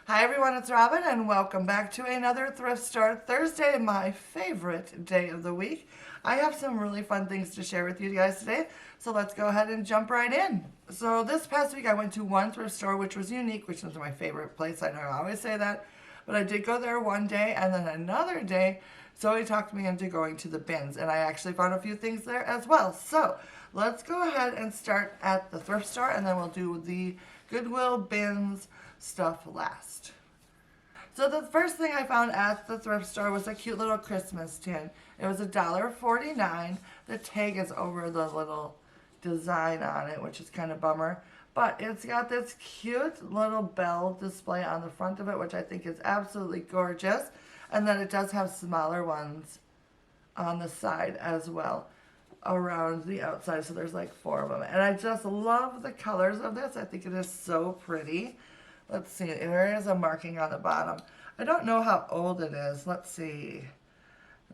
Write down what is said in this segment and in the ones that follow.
Hi everyone, it's Robin and welcome back to another Thrift Store Thursday, my favorite day of the week. I have some really fun things to share with you guys today, so let's go ahead and jump right in. So this past week I went to one thrift store which was unique, which is my favorite place. I know I always say that, but I did go there one day, and then another day Zoe talked me into going to the bins, and I actually found a few things there as well. So let's go ahead and start at the thrift store, and then we'll do the Goodwill bins stuff last. So the first thing I found at the thrift store was a cute little Christmas tin. It was $1.49. The tag is over the little design on it, which is kind of bummer. But it's got this cute little bell display on the front of it, which I think is absolutely gorgeous. And then it does have smaller ones on the side as well around the outside. So there's like 4 of them. And I just love the colors of this. I think it is so pretty. Let's see, there is a marking on the bottom. I don't know how old it is. Let's see.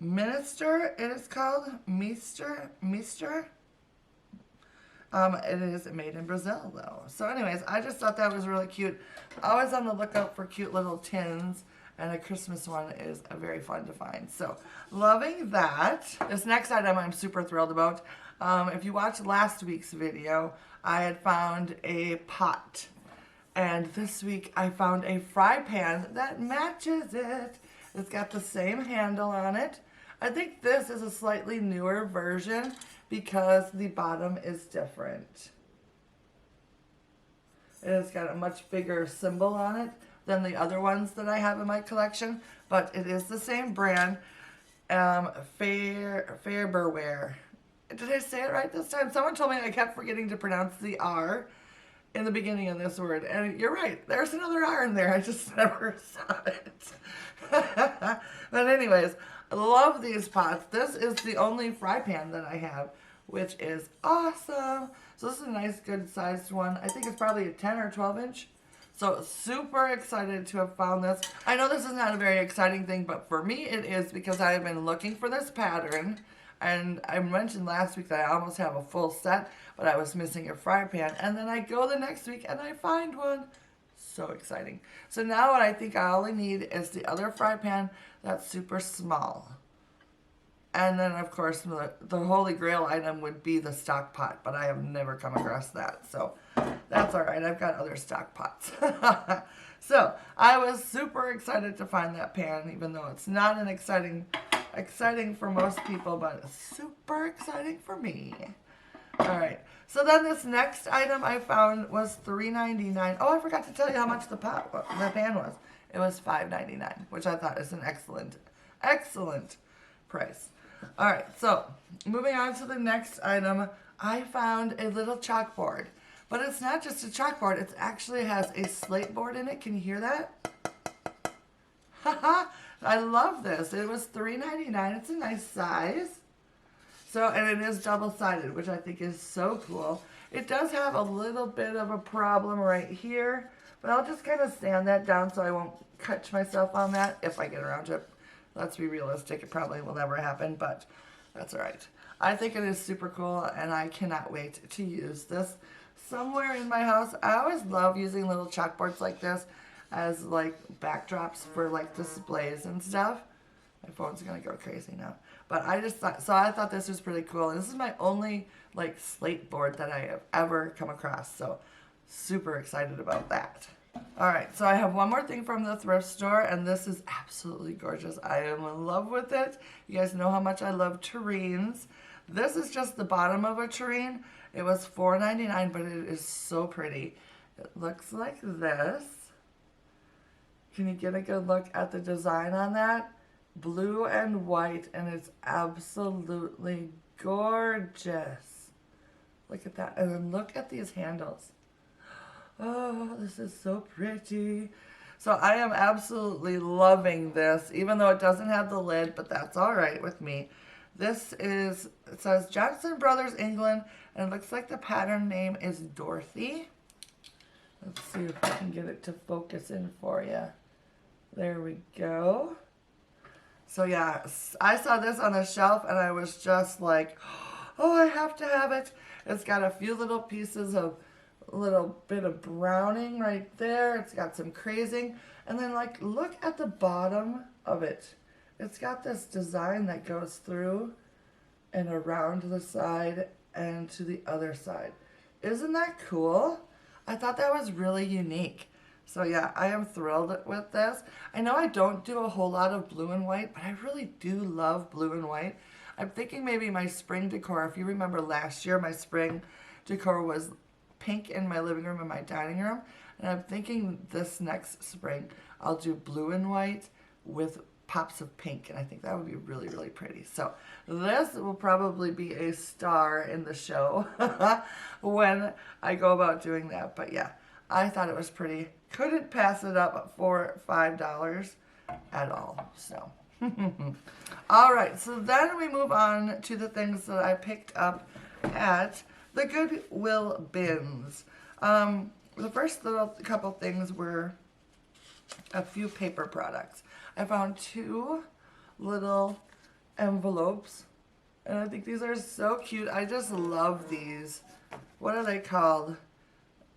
Minister, it is called. Meester. It is made in Brazil, though. So anyways, I just thought that was really cute. Always on the lookout for cute little tins, and a Christmas one is very fun to find. So, loving that. This next item I'm super thrilled about. If you watched last week's video, I had found a pot. And this week I found a fry pan that matches it. It's got the same handle on it. I think this is a slightly newer version because the bottom is different. It has got a much bigger symbol on it than the other ones that I have in my collection, but it is the same brand, Faberware. Did I say it right this time? Someone told me I kept forgetting to pronounce the R in the beginning of this word, and you're right, there's another R in there, I just never saw it. But anyways, I love these pots. This is the only fry pan that I have, which is awesome. So this is a nice good sized one. I think it's probably a 10 or 12 inch. So super excited to have found this. I know this is not a very exciting thing, but for me it is, because I have been looking for this pattern. And I mentioned last week that I almost have a full set, but I was missing a fry pan. And then I go the next week and I find one. So exciting. So now what I think I only need is the other fry pan that's super small. And then, of course, the holy grail item would be the stock pot, but I have never come across that. So that's all right. I've got other stock pots. So I was super excited to find that pan, even though it's not an exciting for most people, but super exciting for me. All right. So then this next item I found was $3.99. Oh, I forgot to tell you how much the pan was. It was $5.99, which I thought is an excellent price. All right, so moving on to the next item, I found a little chalkboard. But it's not just a chalkboard, it actually has a slate board in it. Can you hear that? Haha, I love this. It was $3.99. It's a nice size. So, and it is double-sided, which I think is so cool. It does have a little bit of a problem right here, but I'll just kind of stand that down so I won't catch myself on that if I get around to it. Let's be realistic, it probably will never happen, but that's all right. I think it is super cool, and I cannot wait to use this somewhere in my house. I always love using little chalkboards like this as like backdrops for like displays and stuff. My phone's gonna go crazy now. But I just thought, so I thought this was pretty cool. And this is my only like slate board that I have ever come across. So super excited about that. All right, so I have one more thing from the thrift store, and this is absolutely gorgeous. I am in love with it. You guys know how much I love tureens. This is just the bottom of a tureen. It was $4.99, but it is so pretty. It looks like this. Can you get a good look at the design on that? Blue and white, and it's absolutely gorgeous. Look at that, and then look at these handles. Oh, this is so pretty. So I am absolutely loving this, even though it doesn't have the lid, but that's all right with me. This is, it says Johnson Brothers, England, and it looks like the pattern name is Dorothy. Let's see if I can get it to focus in for you. There we go. So yeah, I saw this on a shelf and I was just like, oh, I have to have it. It's got a few little pieces of a little bit of browning right there. It's got some crazing. And then like, look at the bottom of it. It's got this design that goes through and around the side and to the other side. Isn't that cool? I thought that was really unique. So yeah, I am thrilled with this. I know I don't do a whole lot of blue and white, but I really do love blue and white. I'm thinking maybe my spring decor, if you remember last year, my spring decor was pink in my living room and my dining room. And I'm thinking this next spring, I'll do blue and white with pops of pink. And I think that would be really, really pretty. So this will probably be a star in the show when I go about doing that. But yeah, I thought it was pretty. Couldn't pass it up for $5 at all. So, all right. So then we move on to the things that I picked up at the Goodwill bins. The first little couple things were a few paper products. I found 2 little envelopes, and I think these are so cute. I just love these. What are they called?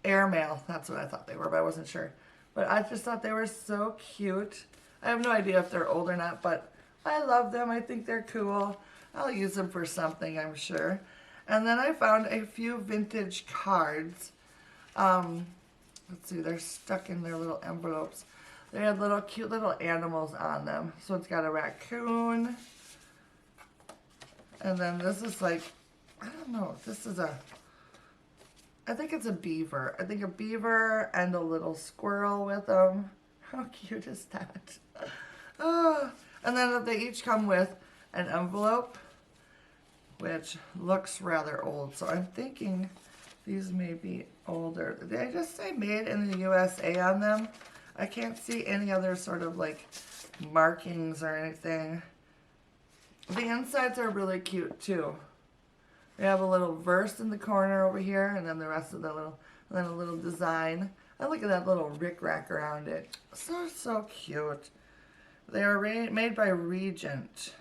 Airmail. That's what I thought they were, but I wasn't sure. But I just thought they were so cute. I have no idea if they're old or not, but I love them. I think they're cool. I'll use them for something, I'm sure. And then I found a few vintage cards. Let's see, they're stuck in their little envelopes. They had little cute little animals on them. So it's got a raccoon. And then this is like, I don't know, this is I think it's a beaver. I think a beaver and a little squirrel with them. How cute is that? Oh. And then they each come with an envelope, which looks rather old. So I'm thinking these may be older. Did I just say made in the USA on them? I can't see any other sort of like markings or anything. The insides are really cute too. We have a little verse in the corner over here, and then the rest of the little, and then a little design. And look at that little rickrack around it. So cute. They are made by Regent.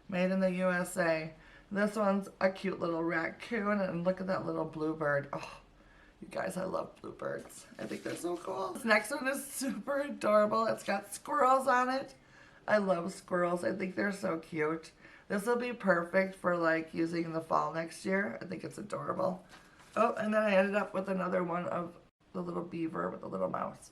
Made in the USA. This one's a cute little raccoon, and look at that little bluebird. Oh, you guys, I love bluebirds. I think they're so cool. This next one is super adorable. It's got squirrels on it. I love squirrels. I think they're so cute. This will be perfect for like using in the fall next year. I think it's adorable. Oh, and then I ended up with another one of the little beaver with the little mouse.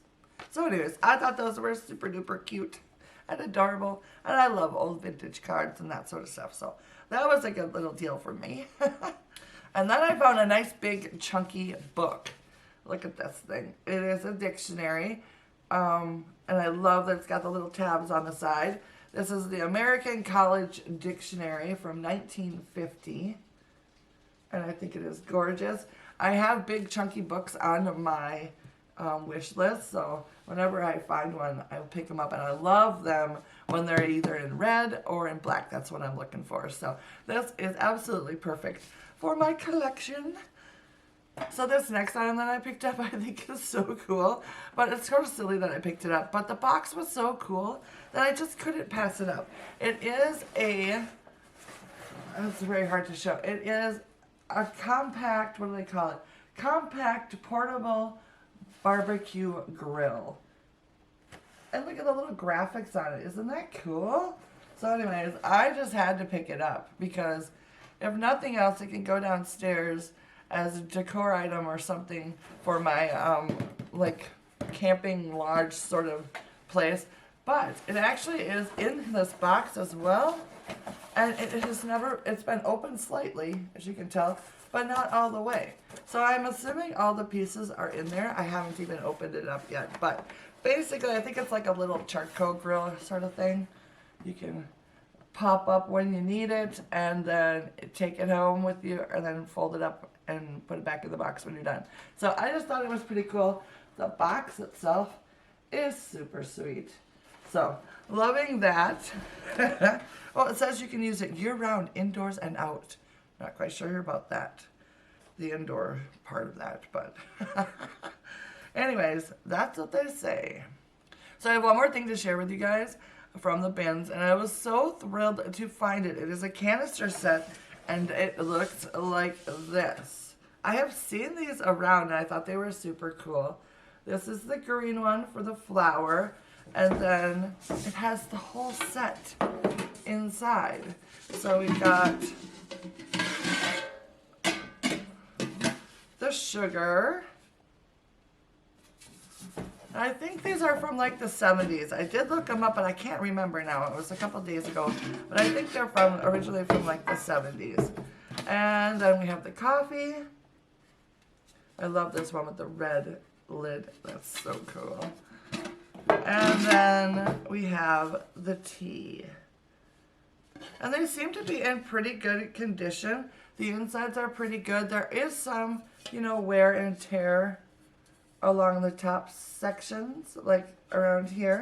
So anyways, I thought those were super duper cute and adorable. And I love old vintage cards and that sort of stuff. So that was a good little deal for me. And then I found a nice big chunky book. Look at this thing. It is a dictionary. And I love that it's got the little tabs on the side. This is the American College Dictionary from 1950. And I think it is gorgeous. I have big chunky books on my wish list. So whenever I find one, I'll pick them up. And I love them when they're either in red or in black. That's what I'm looking for. So this is absolutely perfect for my collection. So this next item that I picked up I think is so cool, but it's sort of silly that I picked it up, but the box was so cool that I just couldn't pass it up. It is it's very hard to show. It is a compact, what do they call it? Compact portable barbecue grill. And look at the little graphics on it. Isn't that cool? So anyways, I just had to pick it up because if nothing else, it can go downstairs as a decor item or something for my like camping lodge sort of place. But it actually is in this box as well, and it's been opened slightly, as you can tell, but not all the way. So I'm assuming all the pieces are in there. I haven't even opened it up yet, but basically I think it's like a little charcoal grill sort of thing. You can pop up when you need it and then take it home with you and then fold it up and put it back in the box when you're done. So I just thought it was pretty cool. The box itself is super sweet. So, loving that. Well, it says you can use it year-round, indoors and out. Not quite sure about that. The indoor part of that, but... Anyways, that's what they say. So I have one more thing to share with you guys from the bins, and I was so thrilled to find it. It is a canister set, and it looks like this. I have seen these around and I thought they were super cool. This is the green one for the flower, and then it has the whole set inside. So we got the sugar. I think these are from like the 70s. I did look them up, but I can't remember now. It was a couple days ago. But I think they're originally from like the 70s. And then we have the coffee. I love this one with the red lid. That's so cool. And then we have the tea. And they seem to be in pretty good condition. The insides are pretty good. There is some, you know, wear and tear along the top sections, like around here.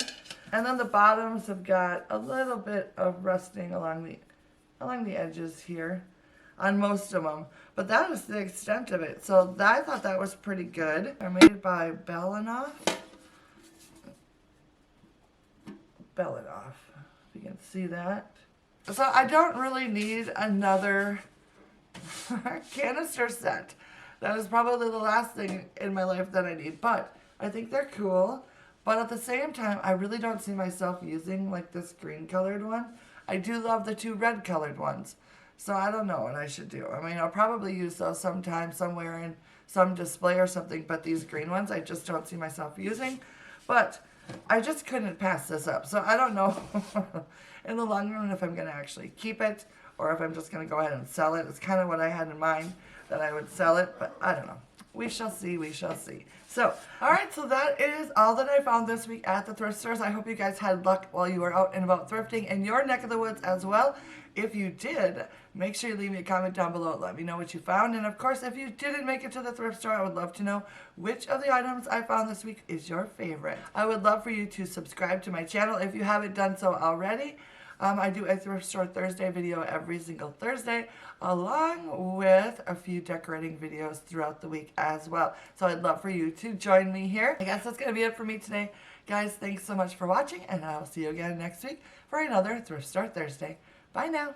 And then the bottoms have got a little bit of rusting along the edges here on most of them. But that is the extent of it. So I thought that was pretty good. They're made by Belanoff. Belanoff, if you can see that. So I don't really need another canister set. That is probably the last thing in my life that I need, but I think they're cool. But at the same time, I really don't see myself using like this green colored one. I do love the two red colored ones. So I don't know what I should do. I mean, I'll probably use those sometime, somewhere in some display or something, but these green ones, I just don't see myself using. But I just couldn't pass this up. So I don't know in the long run if I'm going to actually keep it or if I'm just going to go ahead and sell it. It's kind of what I had in mind, that I would sell it, but I don't know. We shall see, we shall see. So, alright, so that is all that I found this week at the thrift stores. I hope you guys had luck while you were out and about thrifting in your neck of the woods as well. If you did, make sure you leave me a comment down below. Let me know what you found. And of course, if you didn't make it to the thrift store, I would love to know which of the items I found this week is your favorite. I would love for you to subscribe to my channel if you haven't done so already. I do a Thrift Store Thursday video every single Thursday, along with a few decorating videos throughout the week as well. So I'd love for you to join me here. I guess that's going to be it for me today. Guys, thanks so much for watching, and I'll see you again next week for another Thrift Store Thursday. Bye now.